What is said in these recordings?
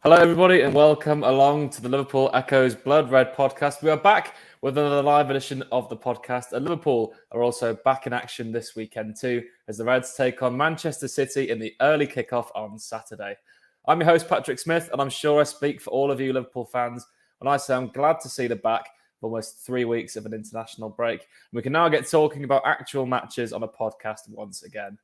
Hello, everybody, and welcome along to the Liverpool Echoes Blood Red podcast. We are back with another live edition of the podcast, and Liverpool are also back in action this weekend too, as the Reds take on Manchester City in the early kickoff on Saturday. I'm your host, Patrick Smith, and I'm sure I speak for all of you Liverpool fans when I say I'm glad to see the back of almost 3 weeks of an international break. We can now get talking about actual matches on a podcast once again.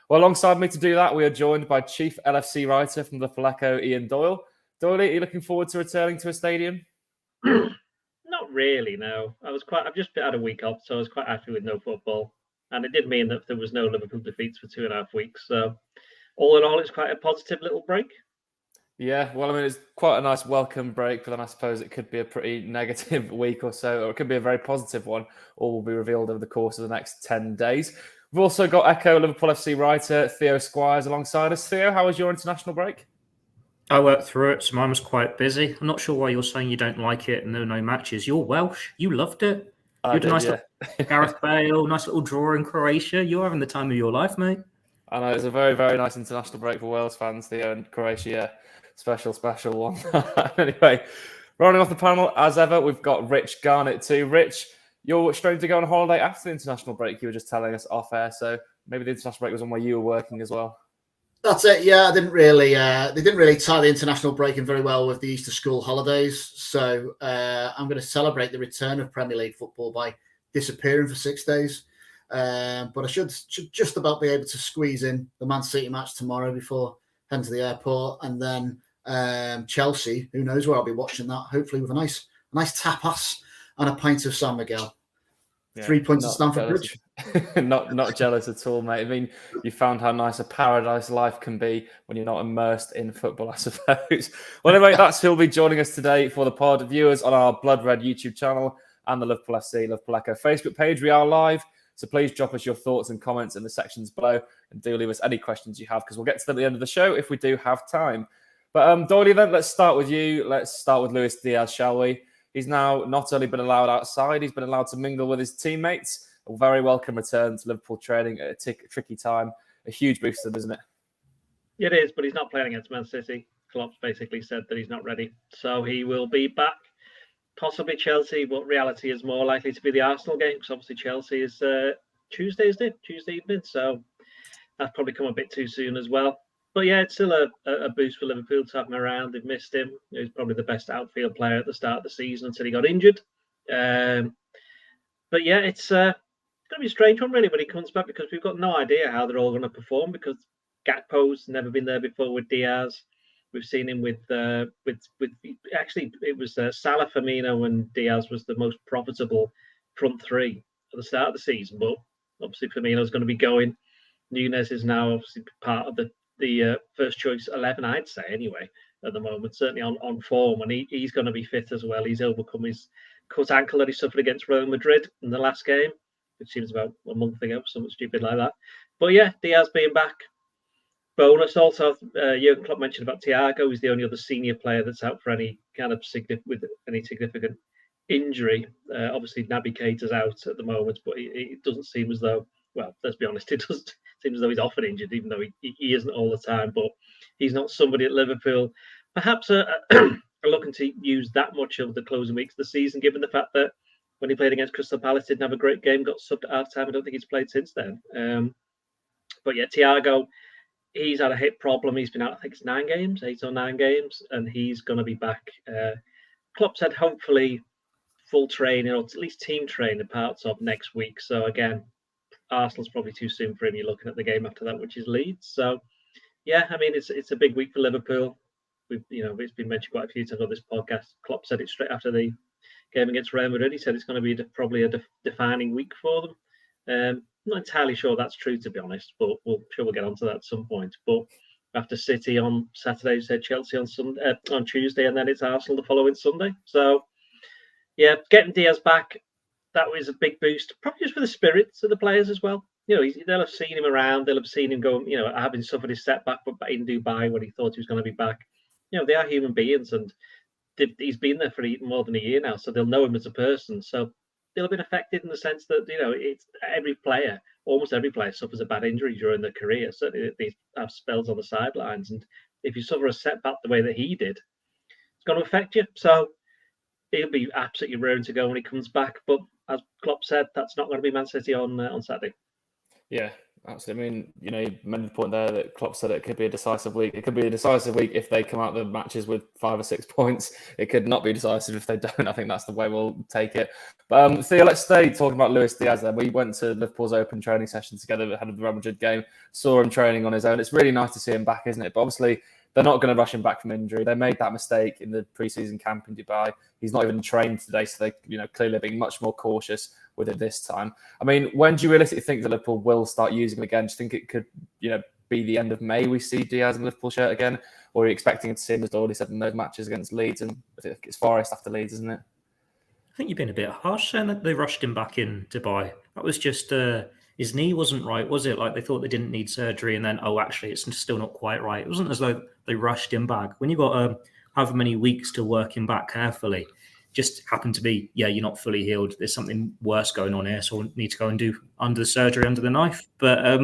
Well, alongside me to do that, we are joined by Chief LFC writer from the Echo, Ian Doyle. Doyle, are you looking forward to returning to a stadium? Not really, no. I've just had a week off, so I was quite happy with no football. And it did mean that there was no Liverpool defeats for 2.5 weeks. So all in all, it's quite a positive little break. Yeah, well, I mean, it's quite a nice welcome break, but then I suppose it could be a pretty negative week or so, or it could be a very positive one. All will be revealed over the course of the next 10 days. We've also got Echo Liverpool FC writer Theo Squires alongside us. Theo, how was your international break? I worked through it, so mine was quite busy. I'm not sure why you're saying you don't like it and there were no matches. You're Welsh. You loved it. You had a nice little Gareth Bale, nice little draw in Croatia. You're having the time of your life, mate. I know, it's a very, very nice international break for Wales fans, Theo, and Croatia. Yeah. Special one. Anyway, rounding off the panel, as ever, we've got Rich Garnett too. Rich, you're straight to go on holiday after the international break. You were just telling us off air, so maybe the international break was on where you were working as well. That's it. Yeah, they didn't really tie the international break in very well with the Easter school holidays. So I'm going to celebrate the return of Premier League football by disappearing for 6 days. But I should just about be able to squeeze in the Man City match tomorrow before heading to the airport, and then Chelsea. Who knows where I'll be watching that? Hopefully with a nice tapas and a pint of San Miguel. Yeah, 3 points at Stamford Bridge. not jealous at all, mate. I mean, you found how nice a paradise life can be when you're not immersed in football, I suppose. Well, anyway, that's who'll be joining us today for the pod. Viewers on our Blood Red YouTube channel and the Liverpool FC Liverpool Echo Facebook page. We are live, so please drop us your thoughts and comments in the sections below, and do leave us any questions you have, because we'll get to them at the end of the show if we do have time. But Doyle, then let's start with you. Let's start with Luis Diaz, shall we? He's now not only been allowed outside, he's been allowed to mingle with his teammates. A very welcome return to Liverpool training at a tricky time. A huge boost to them, isn't it? It is, but he's not playing against Man City. Klopp's basically said that he's not ready. So he will be back, possibly Chelsea, but reality is more likely to be the Arsenal game, because obviously Chelsea is Tuesday, isn't it? Tuesday evening. So that's probably come a bit too soon as well. But yeah, it's still a boost for Liverpool to have him around. They've missed him. He was probably the best outfield player at the start of the season until he got injured. But yeah, it's going to be a strange one really when he comes back, because we've got no idea how they're all going to perform, because Gakpo's never been there before with Diaz. We've seen him with actually it was Salah, Firmino, and Diaz was the most profitable front three at the start of the season. But obviously Firmino's going to be going. Núñez is now obviously part of the first choice 11, I'd say anyway, at the moment, certainly on form, and he's going to be fit as well. He's overcome his cut ankle that he suffered against Real Madrid in the last game, which seems about a month ago, something stupid like that. But yeah, Diaz being back. Bonus also, Jurgen Klopp mentioned about Thiago. He's the only other senior player that's out for any kind of significant injury. Obviously, Naby Keita's out at the moment, but it doesn't seem as though, well, let's be honest, it doesn't seem as though he's often injured, even though he isn't all the time. But he's not somebody at Liverpool perhaps are looking to use that much of the closing weeks of the season, given the fact that when he played against Crystal Palace, didn't have a great game, got subbed at half time. I don't think he's played since then. But yeah, Thiago, he's had a hip problem. He's been out, I think it's 8 or 9 games, and he's going to be back. Klopp said hopefully full training, or at least team training parts of next week. So again, Arsenal's probably too soon for him. You're looking at the game after that, which is Leeds. So yeah, I mean, it's a big week for Liverpool. It's been mentioned quite a few times on this podcast. Klopp said it straight after the game against Real Madrid. He said it's going to be probably a defining week for them. I'm not entirely sure that's true, to be honest, but we'll get onto that at some point. But after City on Saturday, said Chelsea on Tuesday, and then it's Arsenal the following Sunday. So yeah, getting Diaz back, that was a big boost, probably just for the spirits of the players as well. They'll have seen him around. They'll have seen him go, having suffered his setback in Dubai when he thought he was going to be back. They are human beings, and he's been there for more than a year now, so they'll know him as a person. So they'll have been affected in the sense that, it's almost every player suffers a bad injury during their career. Certainly they have spells on the sidelines. And if you suffer a setback the way that he did, going to affect you. So he'll be absolutely raring to go when he comes back. But as Klopp said, that's not going to be Man City on Saturday. Yeah, absolutely. I mean, you made the point there that Klopp said it could be a decisive week. It could be a decisive week if they come out the matches with 5 or 6 points. It could not be decisive if they don't. I think that's the way we'll take it. But Theo, let's stay talking about Luis Diaz then. We went to Liverpool's open training session together ahead of the Real Madrid game, saw him training on his own. It's really nice to see him back, isn't it? But obviously, they're not going to rush him back from injury. They made that mistake in the pre-season camp in Dubai. He's not even trained today, so they, clearly being much more cautious with it this time. I mean, when do you realistically think that Liverpool will start using him again? Do you think it could, be the end of May we see Diaz in the Liverpool shirt again? Or are you expecting to see him, as Doyle said, in those matches against Leeds? And I think it's Forest after Leeds, isn't it? I think you've been a bit harsh saying that they rushed him back in Dubai. That was just his knee wasn't right, was it? Like they thought they didn't need surgery, and then actually it's still not quite right. It wasn't as though they rushed him back. When you got however many weeks to work him back carefully, just happened to be you're not fully healed. There's something worse going on here, so we need to go and do under the surgery under the knife. But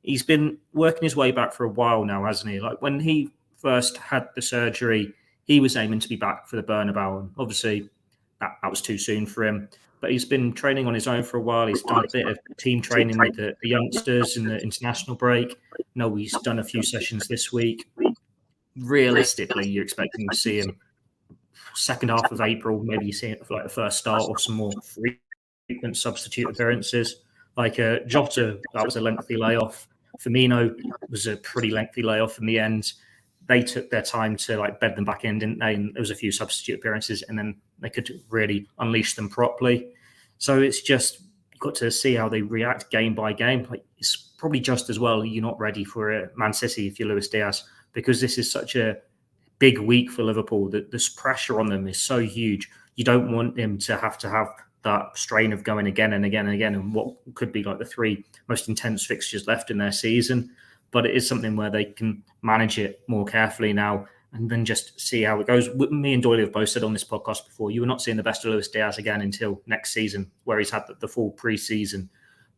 he's been working his way back for a while now, hasn't he? Like when he first had the surgery, he was aiming to be back for the Bernabeu, and obviously that was too soon for him. But he's been training on his own for a while. He's done a bit of team training with the youngsters in the international break. He's done a few sessions this week. Realistically, you're expecting to see him second half of April. Maybe you see it for like the first start or some more frequent substitute appearances. Like Jota, that was a lengthy layoff. Firmino was a pretty lengthy layoff in the end. They took their time to bed them back in, didn't they? And there was a few substitute appearances, and then they could really unleash them properly. So it's just you've got to see how they react game by game. It's probably just as well you're not ready for Man City if you're Luis Diaz, because this is such a big week for Liverpool. That this pressure on them is so huge. You don't want him to have that strain of going again and again and again, and what could be like the 3 most intense fixtures left in their season. But it is something where they can manage it more carefully now and then just see how it goes. Me and Doyle have both said on this podcast before, you were not seeing the best of Luis Diaz again until next season, where he's had the full pre-season.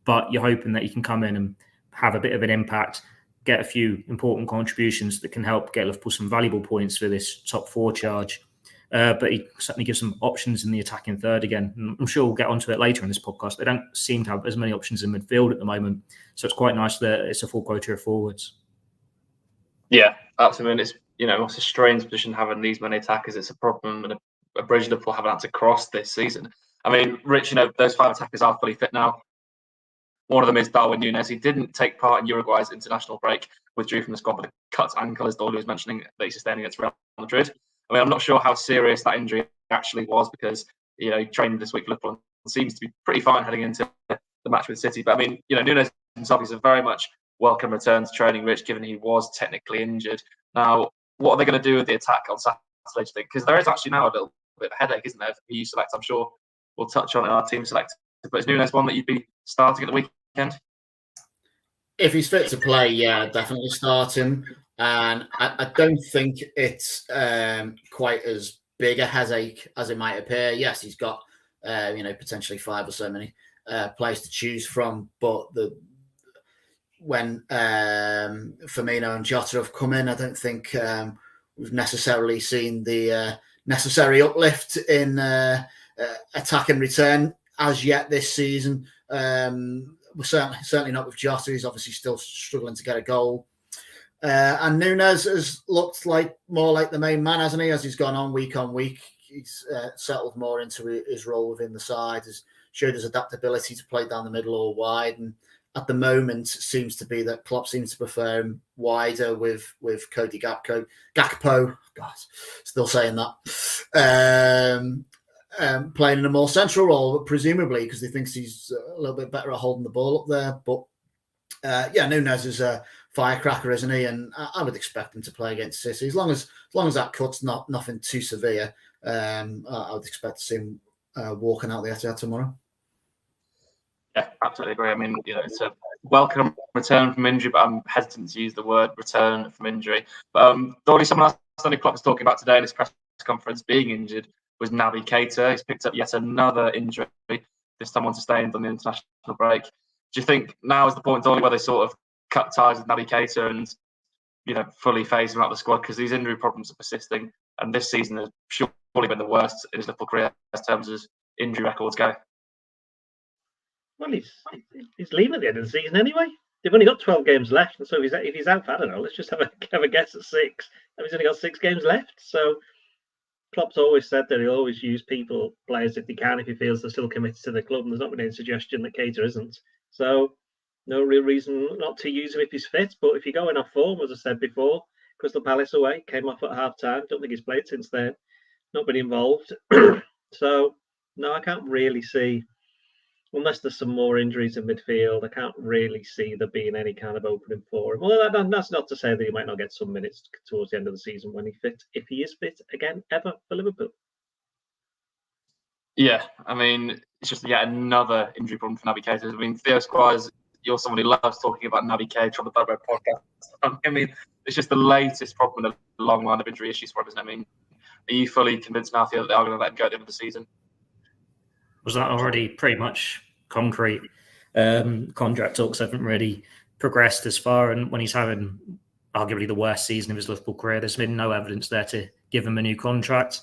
But you're hoping that he can come in and have a bit of an impact, get a few important contributions that can help get Liverpool some valuable points for this top 4 charge. But he certainly gives some options in the attacking third again. I'm sure we'll get onto it later in this podcast. They don't seem to have as many options in midfield at the moment. So it's quite nice that it's a full quota of forwards. Yeah, absolutely. It's, it's a strange position having these many attackers. It's a problem and a bridge Liverpool haven't had to cross this season. I mean, Rich, those 5 attackers are fully fit now. One of them is Darwin Núñez. He didn't take part in Uruguay's international break, withdrew from the squad with a cut ankle, as Doyle was mentioning, that he sustained against Real Madrid. I mean, I'm not sure how serious that injury actually was because, he trained this week for Liverpool and seems to be pretty fine heading into the match with City. But I mean, Núñez himself is a very much welcome return to training, Rich, given he was technically injured. Now, what are they going to do with the attack on Saturday, do you think? Because there is actually now a little bit of a headache, isn't there, for EU Select? I'm sure we'll touch on it in our team select. But is Núñez one that you'd be starting at the weekend? If he's fit to play, yeah, definitely start him. And I don't think it's quite as big a headache as it might appear. Yes, he's got potentially 5 or so many players to choose from, but when Firmino and Jota have come in, I don't think we've necessarily seen the necessary uplift in attack and return as yet this season. We're certainly not with Jota. He's obviously still struggling to get a goal. And Núñez has looked more like the main man, hasn't he? As he's gone on week, he's settled more into his role within the side, has showed his adaptability to play down the middle or wide. And at the moment, it seems to be that Klopp seems to prefer him wider with Cody Gakpo. God, still saying that. Playing in a more central role, presumably, because he thinks he's a little bit better at holding the ball up there. But Núñez is a firecracker, isn't he? And I would expect him to play against City as long as that cut's nothing too severe. I would expect to see him walking out the Etihad tomorrow. Yeah, absolutely agree. I mean, it's a welcome return from injury, but I'm hesitant to use the word return from injury. But Doyle, someone else Tony Klopp was talking about today in his press conference being injured was Naby Keita. He's picked up yet another injury, this time on sustained on the international break. Do you think now is the point, Doyle, where they sort of cut ties with Naby Keita and fully phase him out of the squad, because these injury problems are persisting? And this season has surely been the worst in his Liverpool career in terms of injury records go. Well, he's leaving at the end of the season anyway. They've only got 12 games left, and so if he's out for, I don't know, let's just have a guess at 6. And he's only got 6 games left. So Klopp's always said that he'll always use players if he can, if he feels they're still committed to the club. And there's not been any suggestion that Keita isn't. So no real reason not to use him if he's fit. But if you're going off form, as I said before, Crystal Palace away, came off at half time. Don't think he's played since then. Not been involved. So no, I can't really see. Unless there's some more injuries in midfield, I can't really see there being any kind of opening for him. Well, that's not to say that he might not get some minutes towards the end of the season when if he is fit again, ever for Liverpool. Yeah, I mean, it's just yet another injury problem for Naby Keita. I mean, Theo Squires, you're someone who loves talking about Naby Keita on the Blood Red podcast. I mean, it's just the latest problem in a long line of injury issues for him, isn't it? I mean, are you fully convinced now, Theo, that they are going to let him go at the end of the season? Was that already pretty much concrete? Contract talks haven't really progressed as far, and when he's having arguably the worst season of his Liverpool career, there's been no evidence there to give him a new contract.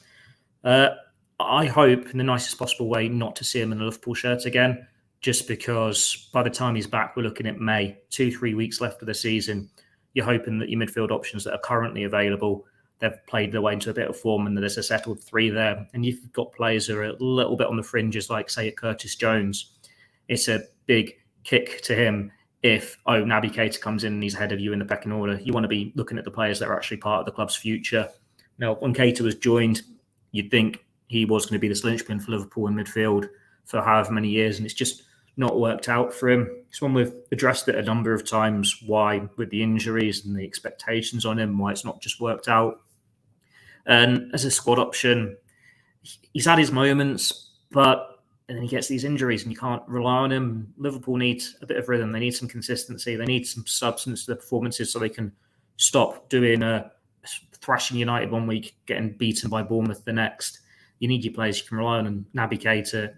I hope in the nicest possible way not to see him in a Liverpool shirt again, just because by the time he's back, we're looking at May, 2-3 weeks left of the season. You're hoping that your midfield options that are currently available, they've played their way into a bit of form and there's a settled 3 there. And you've got players who are a little bit on the fringes, like, say, Curtis Jones. It's a big kick to him if, Naby Keita comes in and he's ahead of you in the pecking order. You want to be looking at the players that are actually part of the club's future. Now, when Keita was joined, you'd think he was going to be this linchpin for Liverpool in midfield for however many years, and it's just not worked out for him. It's one we've addressed it a number of times, why with the injuries and the expectations on him, why it's not just worked out. And as a squad option, he's had his moments, but then he gets these injuries and you can't rely on him. Liverpool needs a bit of rhythm. They need some consistency. They need some substance to their performances so they can stop doing thrashing United one week, getting beaten by Bournemouth the next. You need your players you can rely on, and Naby Keita,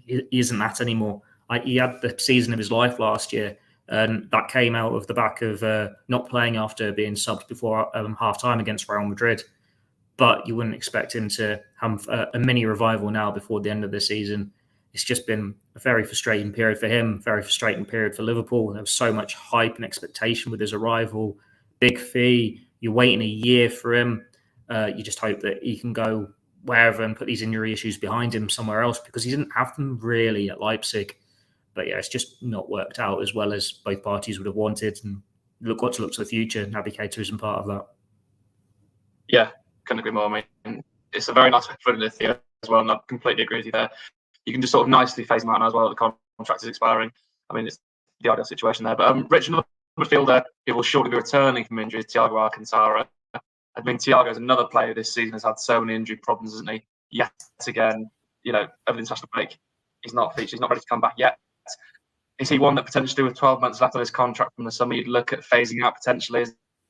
he isn't that anymore. He had the season of his life last year, and that came out of the back of not playing after being subbed before half-time against Real Madrid. But you wouldn't expect him to have a mini revival now before the end of the season. It's just been a very frustrating period for him, very frustrating period for Liverpool. There was so much hype and expectation with his arrival, big fee. You're waiting a year for him. You just hope that he can go wherever and put these injury issues behind him somewhere else, because he didn't have them really at Leipzig. But yeah, it's just not worked out as well as both parties would have wanted. And look to the future. Naby Keita isn't part of that. Yeah, couldn't agree more. I mean, it's a very nice foot in the Theo as well, and I completely agree with you there. You can just sort of nicely phase him out now as well. The contract is expiring. I mean, it's the ideal situation there. But Rich, another midfielder who will surely be returning from injury is Thiago Alcantara. I mean, Thiago's another player this season has had so many injury problems, hasn't he? Yet again, over the international break, he's not featured. He's not ready to come back yet. Is he one that potentially, with 12 months left on his contract from the summer, you'd look at phasing out potentially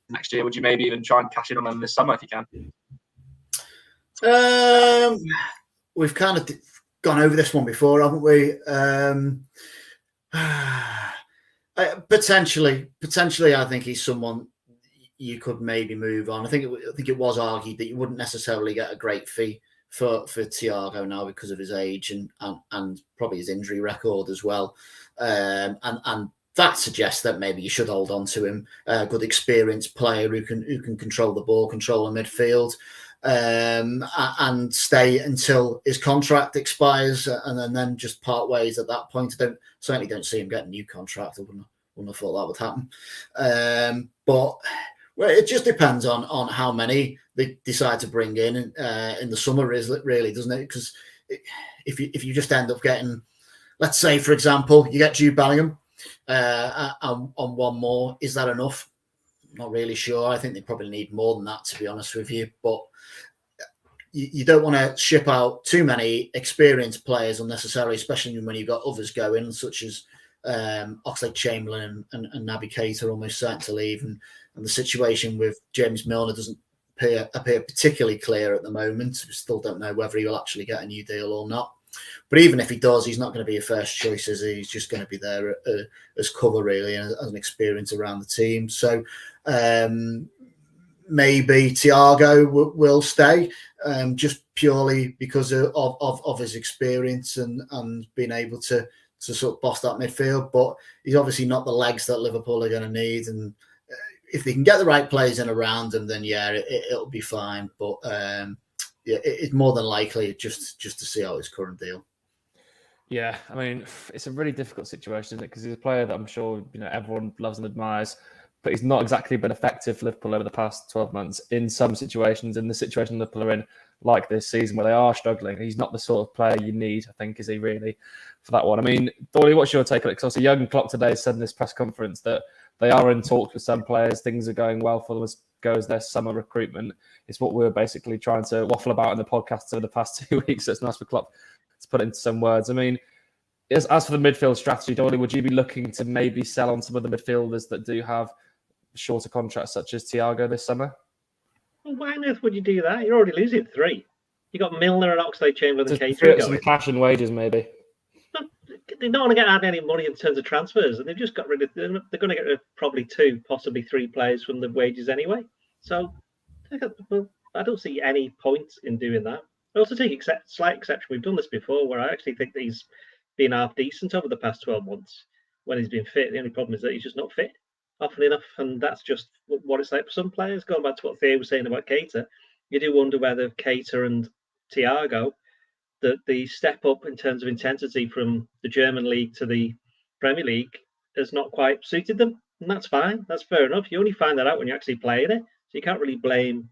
next year? Would you maybe even try and cash in on him this summer if you can? We've kind of gone over this one before, haven't we? Potentially, I think he's someone you could maybe move on. I think it was argued that you wouldn't necessarily get a great fee for Thiago now because of his age and probably his injury record as well. And that suggests that maybe you should hold on to him. A good experienced player who can control the ball, control the midfield, and stay until his contract expires, and then just part ways at that point. I certainly don't see him getting a new contract. I wouldn't have thought that would happen. But it just depends on how many they decide to bring in the summer, really, doesn't it? Because if you just end up getting, let's say, for example, you get Jude Bellingham on one more, is that enough? Not really sure. I think they probably need more than that, to be honest with you. But you don't want to ship out too many experienced players unnecessarily, especially when you've got others going, such as Oxlade-Chamberlain and Naby Keita almost certain to leave, and the situation with James Milner doesn't appear particularly clear at the moment. We still don't know whether he will actually get a new deal or not. But even if he does, he's not going to be a first choice, is he? He's just going to be there as cover, really, and as an experience around the team. So maybe Thiago will stay, just purely because of his experience and being able to sort of boss that midfield. But he's obviously not the legs that Liverpool are going to need. And if they can get the right players in around him, then yeah, it'll be fine. But yeah, it's more than likely just to see out his current deal. Yeah, I mean, it's a really difficult situation, isn't it? Because he's a player that I'm sure everyone loves and admires, but he's not exactly been effective for Liverpool over the past 12 months in some situations. In the situation Liverpool are in, like this season, where they are struggling, he's not the sort of player you need, I think, is he really, for that one? I mean, Doyle, what's your take on it? Because also Jurgen Klopp today said in this press conference that they are in talks with some players. Things are going well for them as goes their summer recruitment. It's what we're basically trying to waffle about in the podcast over the past 2 weeks. So it's nice for Klopp to put it into some words. I mean, as for the midfield strategy, Doyle, would you be looking to maybe sell on some of the midfielders that do have shorter contracts, such as Thiago this summer? Well, why on earth would you do that? You're already losing 3. You got Milner and Oxlade-Chamberlain and Keita going. Some cash and wages, maybe. No, they're not going to get any money in terms of transfers, and they've just got rid of. They're going to get rid of probably 2, possibly 3 players from the wages anyway. So, I don't see any point in doing that. I also take slight exception. We've done this before, where I actually think that he's been half decent over the past 12 months when he's been fit. The only problem is that he's just not fit often enough, and that's just what it's like for some players. Going back to what Theo was saying about Keita, you do wonder whether Keita and Thiago, the step up in terms of intensity from the German league to the Premier League has not quite suited them, and that's fine. That's fair enough. You only find that out when you're actually playing it, so you can't really blame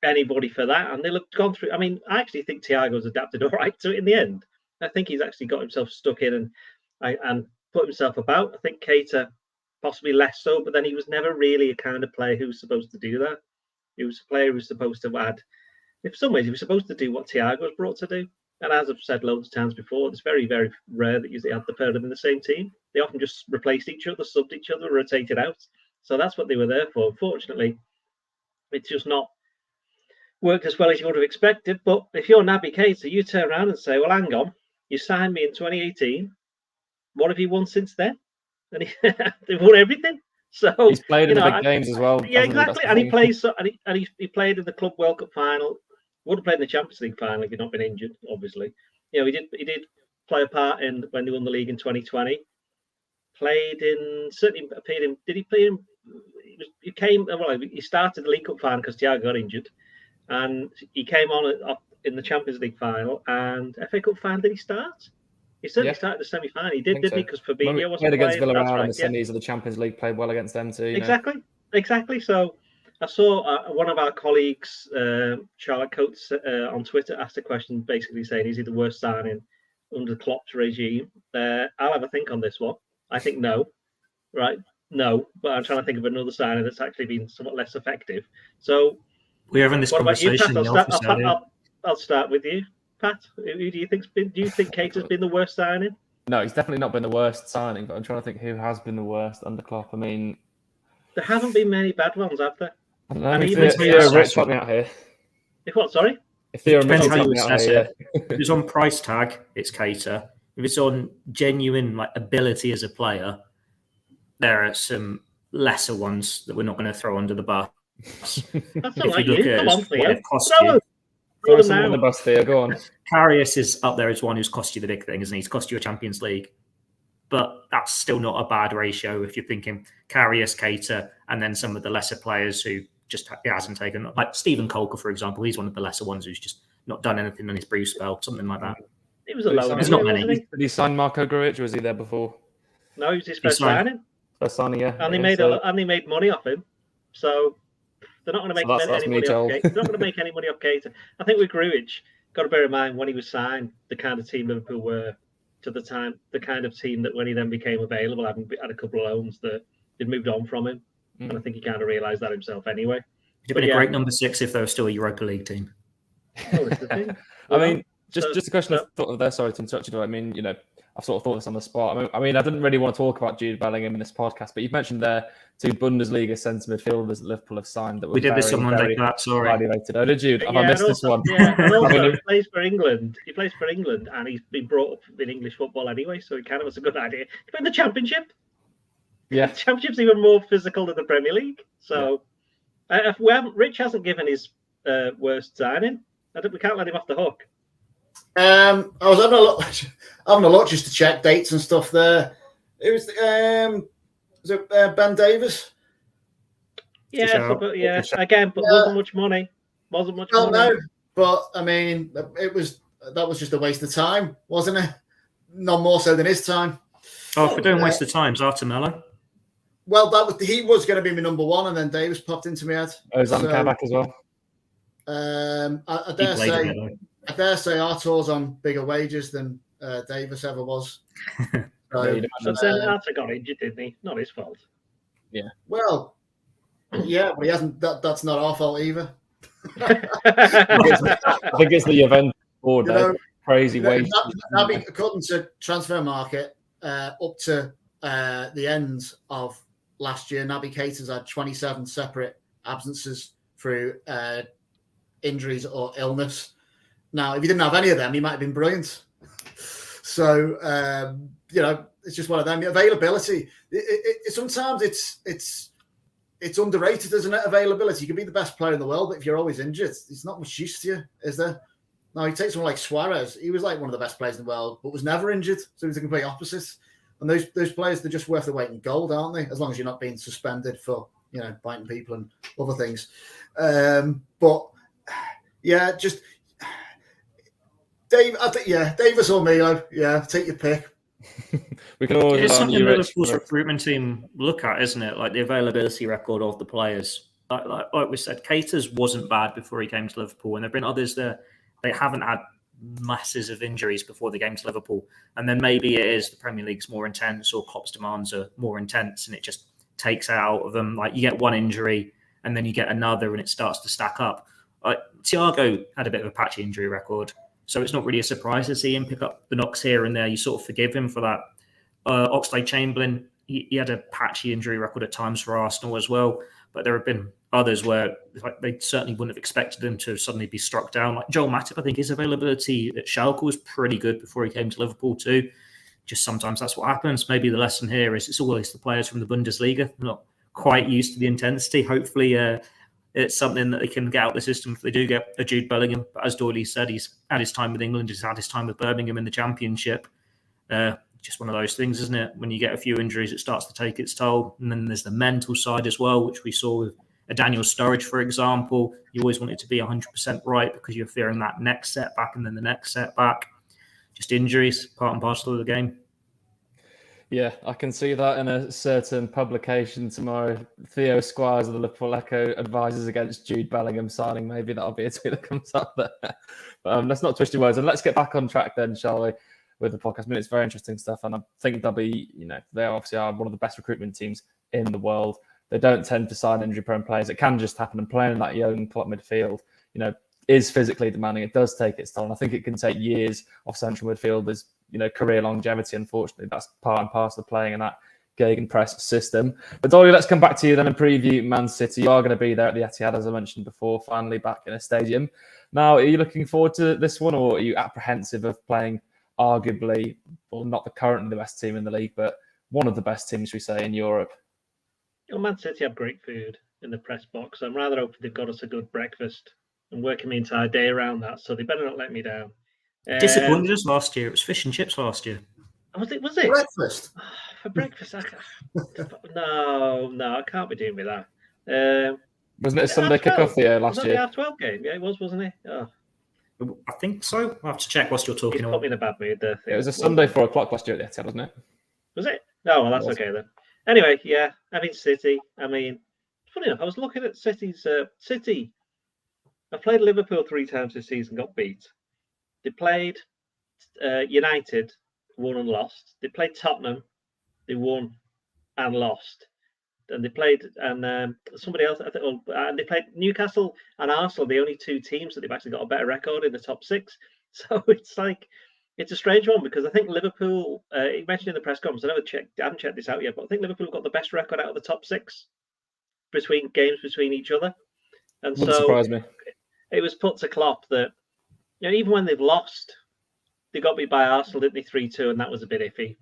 anybody for that. And they'll have gone through. I mean, I actually think Thiago's adapted all right to it in the end. I think he's actually got himself stuck in and put himself about. I think Keita possibly less so, but then he was never really a kind of player who was supposed to do that. He was a player who was supposed to add. In some ways, he was supposed to do what Thiago was brought to do. And as I've said loads of times before, it's very, very rare that you had the pair of them in the same team. They often just replaced each other, subbed each other, rotated out. So that's what they were there for. Unfortunately, it's just not worked as well as you would have expected. But if you're Naby Keita, you turn around and say, well, hang on, you signed me in 2018. What have you won since then? And they've won everything. So he's played in the big games as well. Yeah, exactly. And he plays. And he played in the Club World Cup final. Would have played in the Champions League final if he'd not been injured. Obviously, he did play a part in when they won the league in 2020. Certainly appeared in. Did he play in? He started the League Cup final because Thiago got injured, and he came on in the Champions League final and FA Cup final. Did he start? He certainly started the semi-final. He did, didn't he? Because Fabinho wasn't playing. Against Villarreal in the semis of the Champions League, played well against them too. Exactly. So I saw one of our colleagues, Charlotte Coates, on Twitter asked a question basically saying, is he the worst signing under Klopp's regime? I'll have a think on this one. I think no. Right? No. But I'm trying to think of another signing that's actually been somewhat less effective. So we're having this conversation. I'll start with you. Pat, who do you think? Do you think Keita's been the worst signing? No, he's definitely not been the worst signing. But I'm trying to think who has been the worst under Klopp. I mean, there haven't been many bad ones, have there? I don't know. If Theo Rich help me out here. If what? Sorry. If Theo Rich help me out here. If it's on price tag, it's Keita. If it's on genuine ability as a player, there are some lesser ones that we're not going to throw under the bus. That's not like you. Come on, Theo. Throw someone on the bus, Theo. Go on. Karius is up there as one who's cost you the big thing, isn't he? He's cost you a Champions League. But that's still not a bad ratio if you're thinking Karius, Keita, and then some of the lesser players who just hasn't taken. Like Stephen Colker, for example, he's one of the lesser ones who's just not done anything on his brief spell, something like that. It was a low. There's not many. Did he sign Marco Grujic, or was he there before? No, he was his first signing. First signing, yeah. And they made money off him. So they're not going to make any money off Keita. They're not going to make any money off Keita. I think with Grujic, got to bear in mind when he was signed, the kind of team Liverpool were to the time, the kind of team that when he then became available, had a couple of loans that they'd moved on from him. And I think he kind of realised that himself anyway. He'd have been a great number 6 if they were still a Europa League team. Well, it's the thing. I mean, just a question of thought there. Sorry to interrupt you. I mean, I've sort of thought this on the spot. I mean, I didn't really want to talk about Jude Bellingham in this podcast, but you've mentioned there 2 Bundesliga centre midfielders that Liverpool have signed. That we did this on Monday, Pat. Sorry. Rated. Oh, did you? Have I missed this one? Yeah, and also he plays for England. He plays for England, and he's been brought up in English football anyway, so it kind of was a good idea. He played in the Championship. Yeah, the Championship's even more physical than the Premier League. So, Rich hasn't given his worst signing. We can't let him off the hook. I was having a look just to check dates and stuff there. It was Ben Davies. Yeah, again, but wasn't much money. Wasn't much money. No, but I mean, that was just a waste of time, wasn't it? Not more so than his time. Oh, if we're doing waste of time, Artemelo. Well, he was going to be my number one, and then Davis popped into my head. Ozan back as well. I dare say Artur's on bigger wages than Davis ever was. But then Artur got injured, didn't he? Not his fault. Yeah. Well, yeah, but he hasn't. That's not our fault either. I think it's the Juventus board, crazy wages. According to Transfer Market, up to the end of last year, Naby Keita's had 27 separate absences through injuries or illness. Now, if he didn't have any of them, he might have been brilliant. So, it's just one of them. Availability. Sometimes it's underrated, isn't it? Availability. You can be the best player in the world, but if you're always injured, it's not much use to you, is there? Now, you take someone like Squires. He was like one of the best players in the world, but was never injured. So he was the complete opposite. And those players, they're just worth their weight in gold, aren't they? As long as you're not being suspended for, biting people and other things. But yeah, just Dave. I think Davis or Milo. Yeah, take your pick. We can always. It's something Liverpool's recruitment team look at, isn't it? Like the availability record of the players. Like we said, Keita's wasn't bad before he came to Liverpool, and there've been others there. They haven't had masses of injuries before they came to Liverpool, and then maybe it is the Premier League's more intense, or Klopp's demands are more intense, and it just takes out of them. Like you get one injury, and then you get another, and it starts to stack up. Thiago had a bit of a patchy injury record, so it's not really a surprise to see him pick up the knocks here and there. You sort of forgive him for that. Oxlade-Chamberlain, he had a patchy injury record at times for Arsenal as well, but there have been others where they certainly wouldn't have expected him to suddenly be struck down. Like Joel Matip, I think his availability at Schalke was pretty good before he came to Liverpool too. Just sometimes that's what happens. Maybe the lesson here is it's always the players from the Bundesliga. They're not quite used to the intensity. Hopefully it's something that they can get out the system if they do get a Jude Bellingham. But as Doyle said, he's had his time with England, he's had his time with Birmingham in the Championship. Just one of those things, isn't it? When you get a few injuries, it starts to take its toll. And then there's the mental side as well, which we saw with Daniel Sturridge, for example. You always want it to be 100% right because you're fearing that next setback and then the next setback. Just injuries, part and parcel of the game. Yeah, I can see that in a certain publication tomorrow. Theo Squires of the Liverpool Echo advises against Jude Bellingham signing. Maybe that'll be a tweet that comes up there. But let's not twist your words. And let's get back on track then, shall we, with the podcast. I mean, it's very interesting stuff. And I think they'll be, they obviously are one of the best recruitment teams in the world. They don't tend to sign injury-prone players. It can just happen. And playing in that young club midfield, is physically demanding. It does take its toll. And I think it can take years of central midfielders, career longevity. Unfortunately, that's part and parcel of playing in that gegenpress system. But Doyle, let's come back to you then and preview Man City. You are going to be there at the Etihad, as I mentioned before, finally back in a stadium. Now, are you looking forward to this one, or are you apprehensive of playing arguably, well, not currently the best team in the league, but one of the best teams, we say, in Europe? Well, Man City have great food in the press box. I'm rather hoping they've got us a good breakfast and working my entire day around that, so they better not let me down. Disappointed us last year. It was fish and chips last year. Was it? Breakfast? For breakfast? No, I can't be doing with that. Wasn't it a Sunday kickoff the last year? Was that the half-12 game? Yeah, it was, wasn't it? Oh. I think so. I'll have to check whilst you're talking. It's put me in a bad mood there. It was a Sunday 4 o'clock last year at the Etihad, wasn't it? Was it? No, well, that's okay then. Anyway, yeah, City. Funny enough, I was looking at City's City. I played Liverpool 3 times this season, got beat. They played United, won and lost. They played Tottenham, they won and lost. And they played somebody else, and they played Newcastle and Arsenal, the only 2 teams that they've actually got a better record in the top 6. So it's a strange one because I think Liverpool, he mentioned in the press conference, I haven't checked this out yet, but I think Liverpool have got the best record out of the top 6 between each other. And Wouldn't surprise me. It was put to Klopp that even when they've lost, they got beat by Arsenal, didn't they, 3-2, and that was a bit iffy.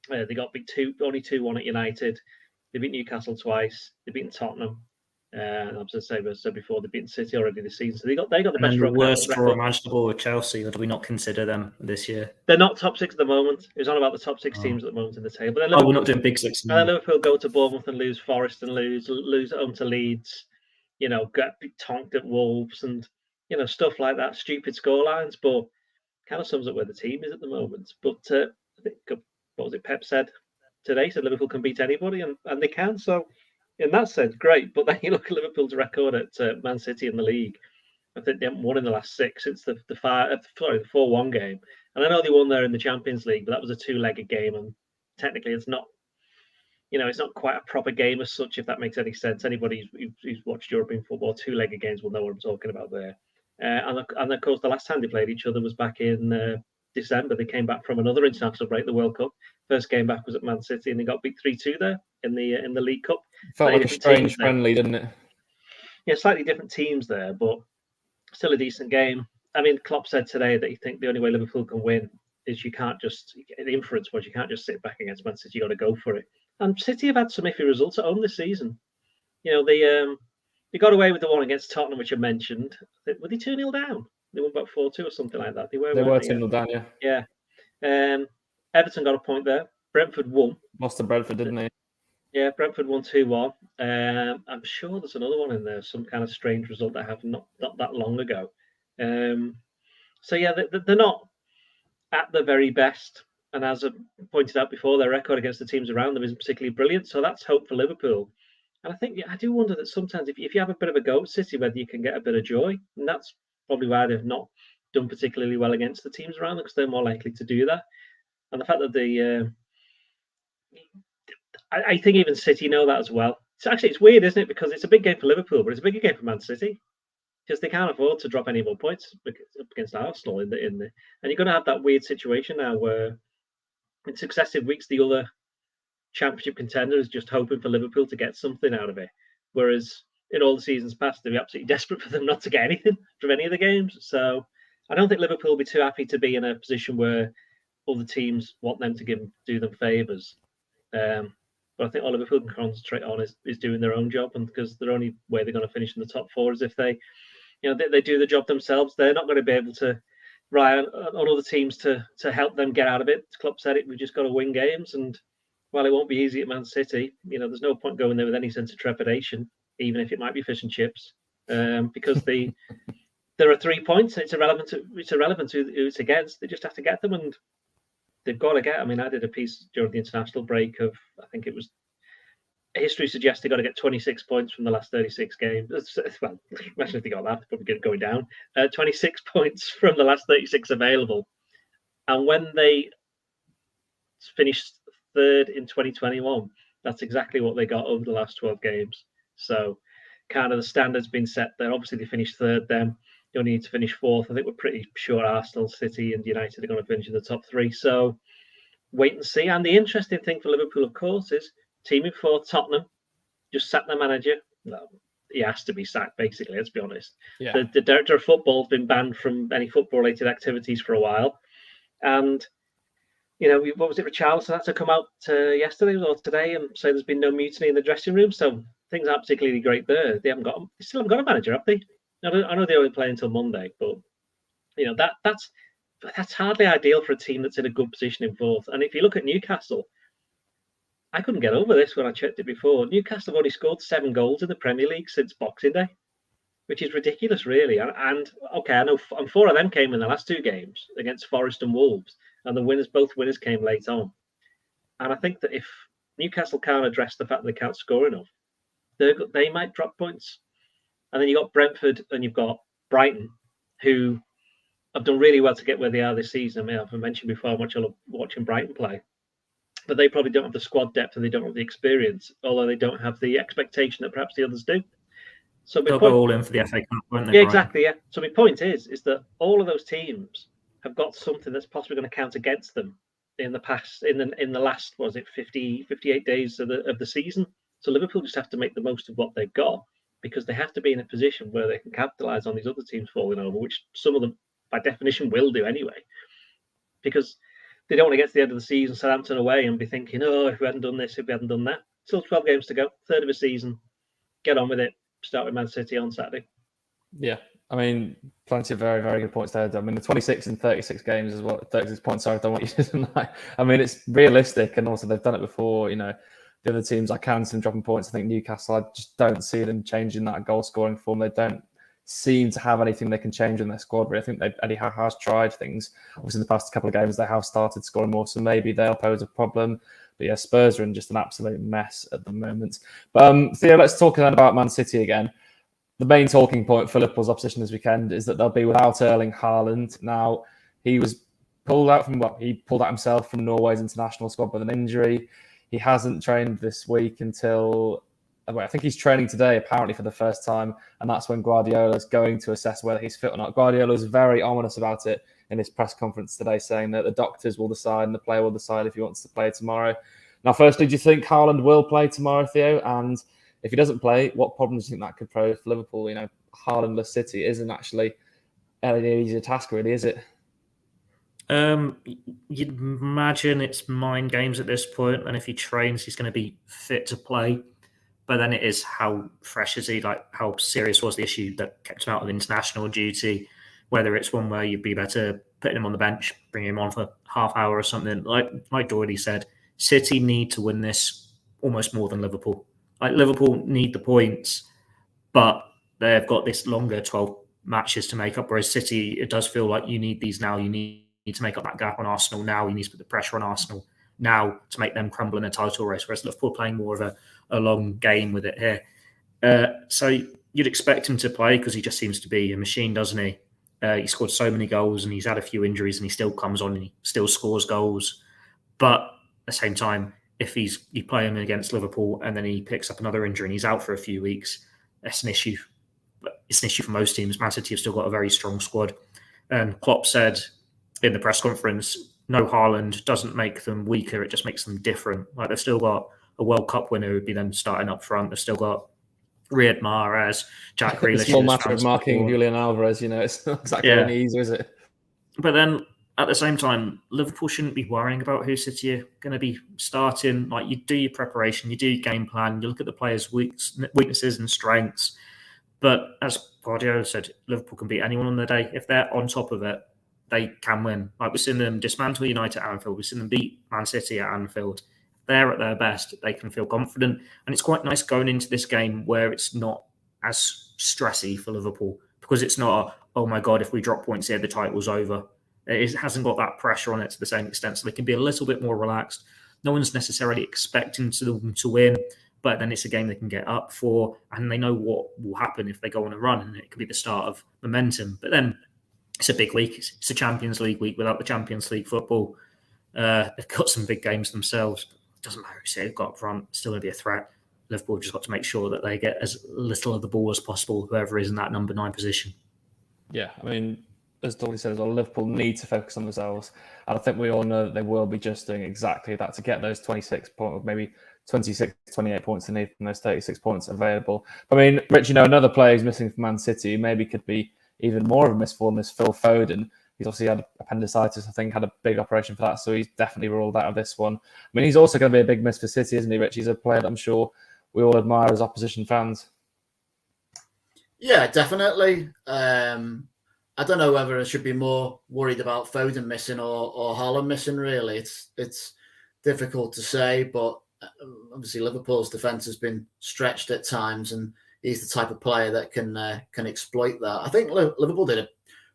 They got beat only 2-1 at United. They beat Newcastle twice. They beat Tottenham. As I said before, they've beaten City already this season, so they got the And best then the worst draw record. imaginable with Chelsea, or do we not consider them this year? They're not top 6 at the moment. It was on about the top 6 teams at the moment in the table. We're not doing big 6. And then Liverpool go to Bournemouth and lose, Forest and lose at home to Leeds. Get tonked at Wolves and stuff like that. Stupid scorelines, but kind of sums up where the team is at the moment. But I think, what was it Pep said today? Said Liverpool can beat anybody, and they can. So in that sense, great. But then you look at Liverpool's record at Man City in the league. I think they haven't won in the last 6 since the 4-1 game. And I know they won there in the Champions League, but that was a 2-legged game, and technically it's not. It's not quite a proper game as such, if that makes any sense. Anybody who's watched European football, 2-legged games will know what I'm talking about there. And of course, the last time they played each other was back in December. They came back from another international break, the World Cup. First game back was at Man City, and they got beat 3-2 there in the League Cup. Felt like a strange friendly, didn't it? Yeah, slightly different teams there, but still a decent game. I mean, Klopp said today that he thinks the only way Liverpool can win is the inference was you can't just sit back against Man City. You got to go for it. And City have had some iffy results at home this season. They got away with the one against Tottenham, which I mentioned. Were they 2-0 down? They won about 4-2 or something like that. They were 2-0 down, yeah. Yeah. Everton got a point there. Brentford won. Lost to Brentford, didn't they? Yeah, Brentford won 2-1. I'm sure there's another one in there, some kind of strange result that happened not that long ago. So yeah, they're not at the very best. And as I pointed out before, their record against the teams around them isn't particularly brilliant. So that's hope for Liverpool. And I do wonder that sometimes if you have a bit of a go at City, whether you can get a bit of joy. And that's probably why they've not done particularly well against the teams around them, because they're more likely to do that. And the fact that I think even City know that as well. It's weird, isn't it? Because it's a big game for Liverpool, but it's a bigger game for Man City. Because they can't afford to drop any more points against Arsenal and you're going to have that weird situation now where in successive weeks the other championship contender is just hoping for Liverpool to get something out of it, whereas in all the seasons past they'd be absolutely desperate for them not to get anything from any of the games. So I don't think Liverpool will be too happy to be in a position where other teams want them to do them favours. But I think all Liverpool can concentrate on is doing their own job, and because the only way they're going to finish in the top 4 is if they do the job themselves. They're not going to be able to rely on other teams to help them get out of it. Klopp said it. We've just got to win games, and while it won't be easy at Man City, there's no point going there with any sense of trepidation, even if it might be fish and chips, because there are 3 points. It's irrelevant who it's against. They just have to get them, and they've got to get. I mean, I did a piece during the international break of, I think it was, history suggests they got to get 26 points from the last 36 games. Well, imagine if they got that, they're probably going down. 26 points from the last 36 available. And when they finished 3rd in 2021, that's exactly what they got over the last 12 games. So kind of the standard's been set there. Obviously, they finished 3rd then. You only need to finish 4th. I think we're pretty sure Arsenal, City and United are going to finish in the top 3. So wait and see. And the interesting thing for Liverpool, of course, is teaming for Tottenham just sacked their manager. Well, he has to be sacked, basically, let's be honest. Yeah. The director of football has been banned from any football-related activities for a while. And, what was it, Richarlison had to come out yesterday or today and say there's been no mutiny in the dressing room. So things aren't particularly great there. They still haven't got a manager, have they? I know they only play until Monday, but, that's hardly ideal for a team that's in a good position in 4th. And if you look at Newcastle, I couldn't get over this when I checked it before. Newcastle have only scored 7 goals in the Premier League since Boxing Day, which is ridiculous, really. And okay, I know 4 of them came in the last 2 games against Forest and Wolves, and both winners came late on. And I think that if Newcastle can't address the fact that they can't score enough, they might drop points. And then you've got Brentford and you've got Brighton, who have done really well to get where they are this season. I mean, I've mentioned before how much I love watching Brighton play. But they probably don't have the squad depth and they don't have the experience, although they don't have the expectation that perhaps the others do. So they'll go all in for the FA Cup, won't they? Yeah, exactly. Yeah. So my point is that all of those teams have got something that's possibly going to count against them in the past, in the last, 58 days of the season. So Liverpool just have to make the most of what they've got, because they have to be in a position where they can capitalise on these other teams falling over, which some of them, by definition, will do anyway, because they don't want to get to the end of the season, Southampton away, and be thinking, if we hadn't done this, if we hadn't done that. Still 12 games to go, 3rd of a season. Get on with it. start with Man City on Saturday. Yeah, I mean, plenty of very, very good points there. I mean, the 26 and 36 games is what 36 points. Sorry, I don't want you to deny. I mean, it's realistic, and also they've done it before. The other teams I can see them dropping points. I think Newcastle, I just don't see them changing that goal scoring form. They don't seem to have anything they can change in their squad. But I think Eddie Howe has tried things. Obviously, in the past couple of games, they have started scoring more, so maybe they'll pose a problem. But yeah, Spurs are in just an absolute mess at the moment. But Theo, let's talk then about Man City again. The main talking point for Liverpool's opposition this weekend is that they'll be without Erling Haaland. Now, he was pulled out himself from Norway's international squad with an injury. He hasn't trained this week until, I think he's training today, apparently for the first time, and that's when Guardiola's going to assess whether he's fit or not. Guardiola's very ominous about it in his press conference today, saying that the doctors will decide and the player will decide if he wants to play tomorrow. Now, firstly, do you think Haaland will play tomorrow, Theo? And if he doesn't play, what problems do you think that could pose for Liverpool? Haalandless City isn't actually an easy task, really, is it? You'd imagine it's mind games at this point, and if he trains, he's going to be fit to play. But then it is how fresh is he? How serious was the issue that kept him out of international duty? Whether it's one where you'd be better putting him on the bench, bringing him on for half hour or something. Like Doyle said, City need to win this almost more than Liverpool. Liverpool need the points, but they've got this longer 12 matches to make up. Whereas City, it does feel like you need these now. You need to make up that gap on Arsenal now. You need to put the pressure on Arsenal now to make them crumble in a title race. Whereas Liverpool playing more of a long game with it here. So you'd expect him to play because he just seems to be a machine, doesn't he? He scored so many goals and he's had a few injuries and he still comes on and he still scores goals. But at the same time, if you play him against Liverpool and then he picks up another injury and he's out for a few weeks, that's an issue. But it's an issue for most teams. Man City have still got a very strong squad. And Klopp said in the press conference, no Haaland doesn't make them weaker, it just makes them different. They've still got a World Cup winner who'd be then starting up front. They've still got Riyad Mahrez, Jack Grealish. It's more matter of marking Julian Alvarez, it's not exactly any easier, is it? But then at the same time, Liverpool shouldn't be worrying about who City are going to be starting. You do your preparation, you do your game plan, you look at the players' weaknesses and strengths. But as Guardiola said, Liverpool can beat anyone on the day. If they're on top of it, they can win. We've seen them dismantle United at Anfield. We've seen them beat Man City at Anfield. They're at their best. They can feel confident. And it's quite nice going into this game where it's not as stressy for Liverpool because it's not, oh my God, if we drop points here, the title's over. It hasn't got that pressure on it to the same extent. So they can be a little bit more relaxed. No one's necessarily expecting them to win, but then it's a game they can get up for and they know what will happen if they go on a run and it could be the start of momentum. But then it's a big week. It's a Champions League week without the Champions League football. They've got some big games themselves. It doesn't matter who they've got up front. It's still going to be a threat. Liverpool just got to make sure that they get as little of the ball as possible, whoever is in that number 9 position. Yeah, I mean, as Dolly said as well, Liverpool need to focus on themselves. And I think we all know that they will be just doing exactly that to get those 26 points, maybe 26, 28 points they need from those 36 points available. I mean, Rich, another player who's missing from Man City who maybe could be even more of a misform is Phil Foden. He's obviously had appendicitis, I think, had a big operation for that, so he's definitely ruled out of this one. I mean, he's also going to be a big miss for City, isn't he, Rich? He's a player that I'm sure we all admire as opposition fans. Yeah, definitely. I don't know whether I should be more worried about Foden missing or Haaland missing, really. It's difficult to say, but obviously Liverpool's defence has been stretched at times, and he's the type of player that can exploit that. I think Liverpool did a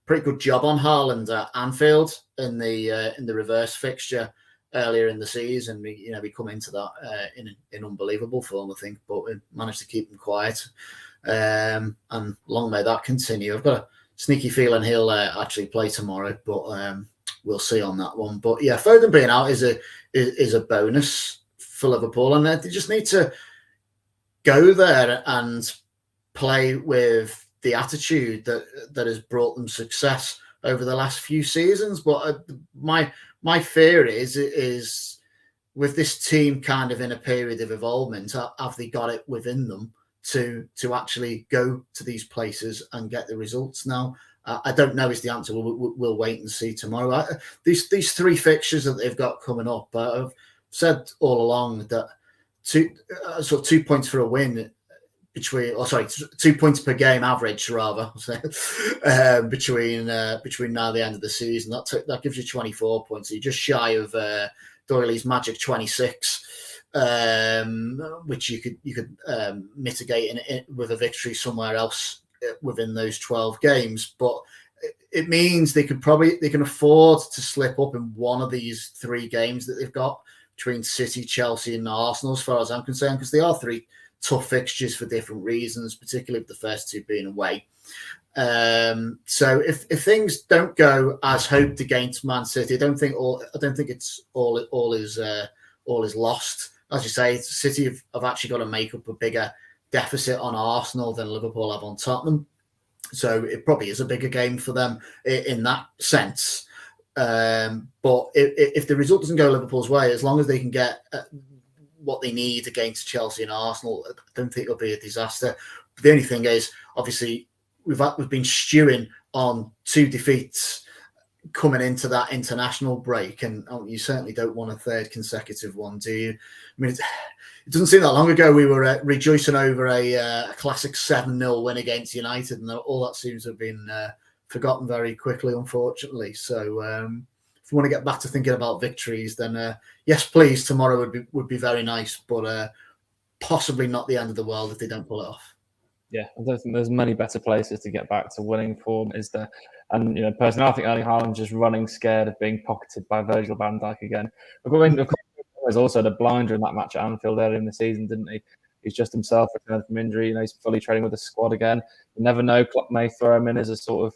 pretty good job on Haaland at Anfield in the reverse fixture earlier in the season. We come into that in unbelievable form, I think, but we managed to keep him quiet. And long may that continue. I've got a sneaky feeling he'll actually play tomorrow, but we'll see on that one. But yeah, Foden being out is a bonus for Liverpool, and they just need to go there and play with the attitude that has brought them success over the last few seasons. But my fear is with this team kind of in a period of evolvement, have they got it within them to actually go to these places and get the results now? I don't know is the answer. We'll wait and see tomorrow. These 3 fixtures that they've got coming up, I've said all along that 2 points for a win between, 2 points per game average rather, between now and the end of the season. That gives you 24 points. So you're just shy of Doyley's magic 26, which you could mitigate with a victory somewhere else within those 12 games. But it means they can afford to slip up in one of these 3 games that they've got between City, Chelsea, and Arsenal, as far as I'm concerned, because they are 3 tough fixtures for different reasons, particularly with the first 2 being away. So if things don't go as hoped against Man City, I don't think it's all is lost. As you say, City have actually got to make up a bigger deficit on Arsenal than Liverpool have on Tottenham. So it probably is a bigger game for them in that sense. But if the result doesn't go Liverpool's way, as long as they can get what they need against Chelsea and Arsenal, I don't think it'll be a disaster. The only thing is, obviously, we've been stewing on 2 defeats coming into that international break, and you certainly don't want a 3rd consecutive one, do you? I mean, it doesn't seem that long ago we were rejoicing over a classic 7-0 win against United, and all that seems to have been forgotten very quickly, unfortunately. So if you want to get back to thinking about victories, then yes, please, tomorrow would be very nice, but possibly not the end of the world if they don't pull it off. Yeah, I don't think there's many better places to get back to winning form, is there? And personally, I think Erling Haaland just running scared of being pocketed by Virgil van Dijk again. Of course, there's also the blinder in that match at Anfield earlier in the season, didn't he? He's just himself returned from injury. He's fully training with the squad again. You never know. Klopp may throw him in as a sort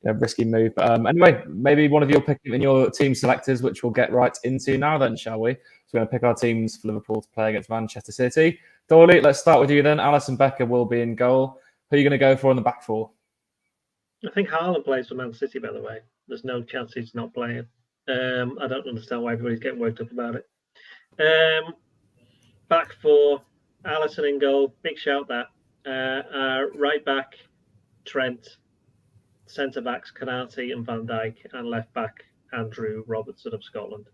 of risky move. But anyway, maybe one of you will pick in your team selectors, which we'll get right into now then, shall we? So we're going to pick our teams for Liverpool to play against Manchester City. Doyle, let's start with you then. Alisson Becker will be in goal. Who are you going to go for in the back 4? I think Haaland plays for Man City, by the way. There's no chance he's not playing. I don't understand why everybody's getting worked up about it. Back 4, Alisson in goal. Big shout that. Right back, Trent. Centre backs, Konate and Van Dijk. And left back, Andrew Robertson of Scotland.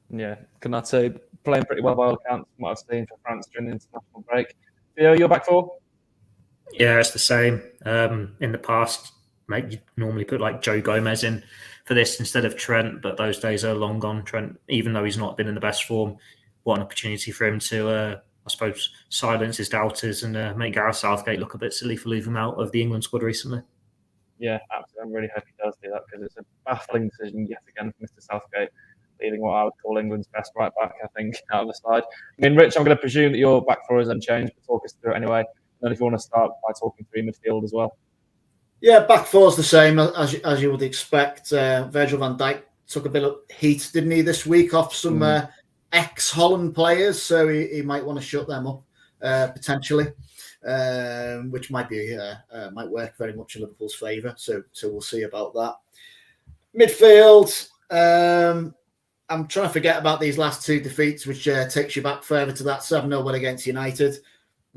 Yeah, Konate playing pretty well by all accounts, from what I've seen for France during the international break. Theo, your back 4? Yeah, it's the same. In the past, mate, you normally put like Joe Gomez in for this instead of Trent, but those days are long gone. Trent, even though he's not been in the best form, what an opportunity for him to, I suppose, silence his doubters and make Gareth Southgate look a bit silly for leaving him out of the England squad recently. Yeah, absolutely. I'm really happy he does do that because it's a baffling decision yet again for Mr. Southgate, leaving what I would call England's best right back, I think, out of the side. I mean, Rich, I'm going to presume that your back 4 is unchanged, but talk us through it anyway. And if you want to start by talking through midfield as well. Yeah, back 4 is the same as you would expect. Virgil van Dijk took a bit of heat, didn't he, this week off some ex-Holland players, so he might want to shut them up potentially, which might work very much in Liverpool's favour. So we'll see about that. Midfield. I'm trying to forget about these last 2 defeats, which takes you back further to that 7-0 win against United.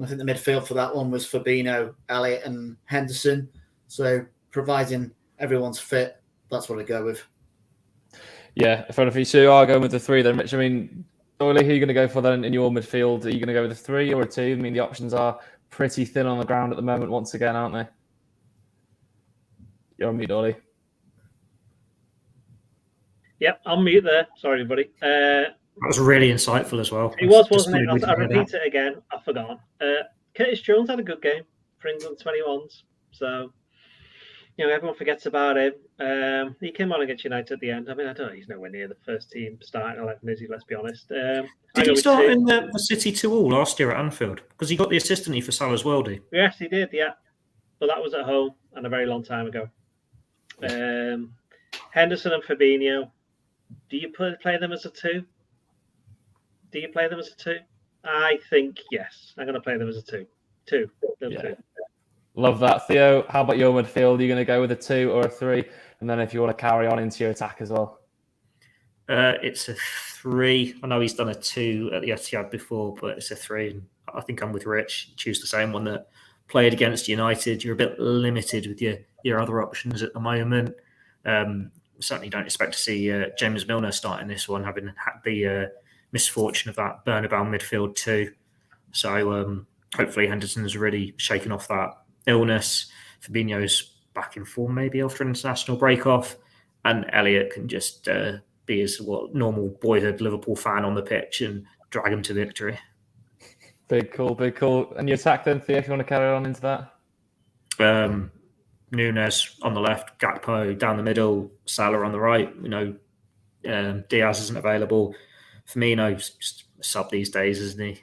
I think the midfield for that one was Fabinho, Elliott, and Henderson. So providing everyone's fit, that's what I go with. Yeah, fair enough. So you are going with the 3 then, Rich. I mean, Doyle, who are you going to go for then in your midfield? Are you going to go with a 3 or a 2? I mean, the options are pretty thin on the ground at the moment once again, aren't they? You're on mute, Doyle. Yep, I'm mute there. Sorry, everybody. That was really insightful as well. It was, wasn't it? I'll repeat it again. I've forgotten. Curtis Jones had a good game for England 21s. So, everyone forgets about him. He came on against United at the end. I mean, I don't know. He's nowhere near the first team starting 11, is he? Let's be honest. Did he start in the City 2-2 last year at Anfield? Because he got the assist, didn't he, for Salah's worldie? Yes, he did, yeah. But that was at home and a very long time ago. Henderson and Fabinho. Do you play them as a 2? I think yes. I'm going to play them as a 2. 2. Yeah. 2. Love that. Theo, how about your midfield? Are you going to go with a 2 or a 3? And then if you want to carry on into your attack as well. It's a 3. I know he's done a 2 at the Etihad before, but it's a 3. I think I'm with Rich. Choose the same one that played against United. You're a bit limited with your other options at the moment. Certainly don't expect to see James Milner starting this one, having had the misfortune of that Bernabeu midfield too. So hopefully Henderson's really shaken off that illness. Fabinho's back in form maybe after an international break off, and Elliott can just be his normal boyhood Liverpool fan on the pitch and drag him to victory. Big call. And your attack then, Theo, if you want to carry on into that? Nunes on the left, Gakpo down the middle, Salah on the right. Diaz isn't available. Firmino's just a sub these days, isn't he?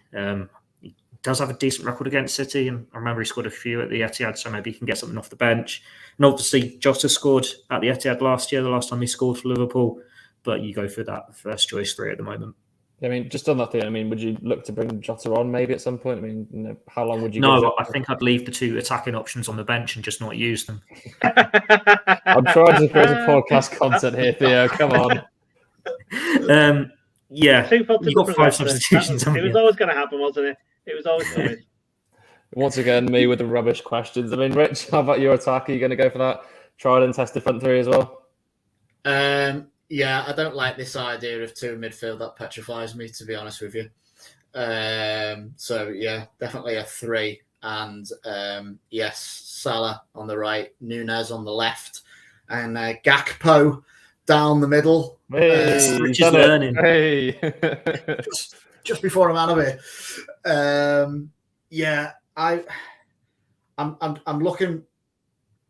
He does have a decent record against City, and I remember he scored a few at the Etihad, so maybe he can get something off the bench. And obviously, Jota scored at the Etihad last year, the last time he scored for Liverpool, but you go for that first choice 3 at the moment. I mean, just on that thing, would you look to bring Jota on maybe at some point? How long would you? No, I think I'd leave the 2 attacking options on the bench and just not use them. I'm trying to create a podcast content here, Theo. Come on. Yeah, you got 5 substitutions. It was always going to happen, wasn't it? It was always coming. Once again, me with the rubbish questions. Rich, how about your attack? Are you going to go for that tried and tested front 3 as well? Yeah, I don't like this idea of 2 in midfield. That petrifies me, to be honest with you. So, yeah, definitely a 3. And, yes, Salah on the right, Nunes on the left, and Gakpo down the middle. Hey, Rich is learning. Hey. just before I'm out of here. Yeah, I'm looking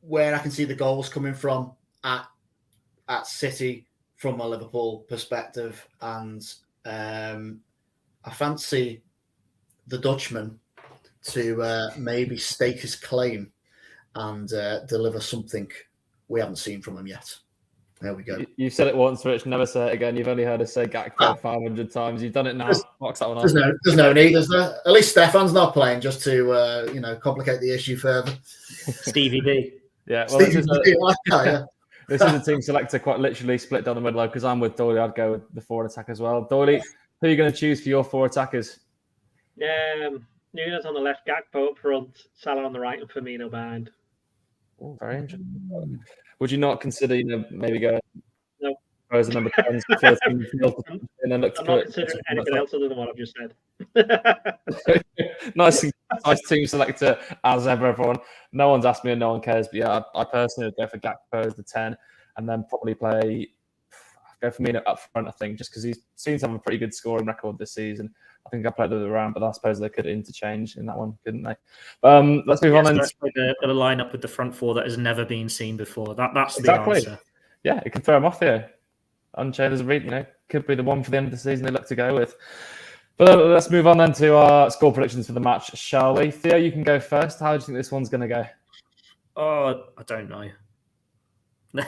where I can see the goals coming from at City from a Liverpool perspective, and I fancy the Dutchman to maybe stake his claim and deliver something we haven't seen from him yet. There we go. You've said it once, Rich. Never say it again. You've only heard us say Gakpo 500 times. You've done it now. Box that one off. There's no need, is there? At least Stefan's not playing, just to complicate the issue further. Stevie B. Yeah. Well, this is a team selector quite literally split down the middle, because I'm with Doyle. I'd go with the forward attack as well. Doyle, who are you going to choose for your 4 attackers? Nunes on the left, Gakpo up front, Salah on the right, and Firmino behind. Oh, very interesting. Would you not consider, maybe going as a number 10 and then look to I'm not considering anything else other than what I've just said. nice team selector as ever, everyone. No one's asked me and no one cares, but yeah, I personally would go for Gakpo as the 10 and then probably go for Firmino up front, I think, just because he seems to have a pretty good scoring record this season. I think I played the other round, but I suppose they could interchange in that one, couldn't they? Let's move on. Let's play the lineup with the front 4 that has never been seen before. That's exactly the answer. Yeah, it could throw them off here. Unchained as a read, could be the one for the end of the season they look to go with. But let's move on then to our score predictions for the match, shall we? Theo, you can go first. How do you think this one's going to go? Oh, I don't know.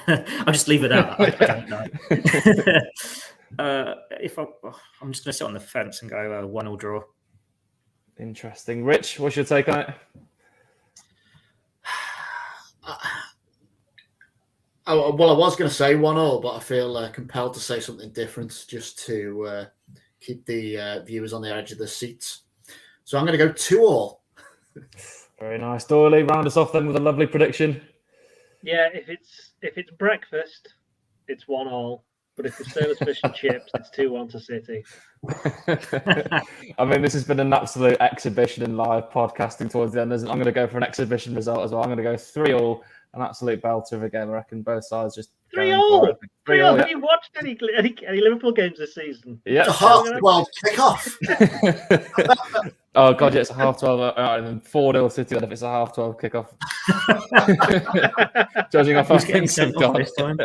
I'll just leave it at that. I don't know. I'm just going to sit on the fence and go 1-1 draw. Interesting. Rich, what's your take on it? Well, I was going to say 1-1, but I feel compelled to say something different just to keep the viewers on the edge of their seats. So I'm going to go 2-2. Very nice. Doyle, round us off then with a lovely prediction. Yeah, if it's breakfast, it's 1-1. But if it's service fish and chips, it's 2-1 to City. This has been an absolute exhibition in live podcasting towards the end. I'm going to go for an exhibition result as well. I'm going to go 3-3, an absolute belter of a game. I reckon both sides just 3-3. 3-3. Have you watched any Liverpool games this season? Yeah. It's a 12:30 kickoff. Oh god, yeah, it's a 12:30, and then 4-0 City. Then if it's a 12:30 kickoff, judging off our things have gone this time.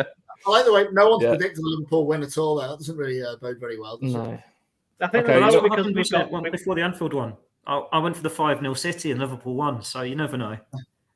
I like the way no one's predicted a Liverpool win at all. That doesn't really bode very well, does it? I think because we got one before the Anfield one. I went for the 5-0 City and Liverpool won, so you never know.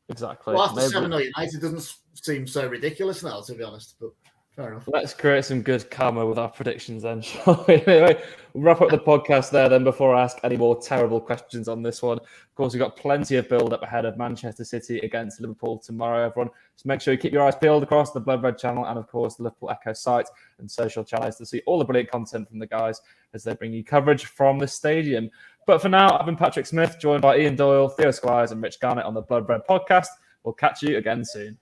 Exactly. Well, after 7-0 United doesn't seem so ridiculous now, to be honest. But fair enough. Let's create some good karma with our predictions then, shall we? Anyway, we'll wrap up the podcast there then before I ask any more terrible questions on this one. Of course, we've got plenty of build-up ahead of Manchester City against Liverpool tomorrow, everyone. So make sure you keep your eyes peeled across the Blood Red channel and, of course, the Liverpool Echo site and social channels to see all the brilliant content from the guys as they bring you coverage from the stadium. But for now, I've been Patrick Smith, joined by Ian Doyle, Theo Squires and Rich Garnett on the Blood Red podcast. We'll catch you again soon.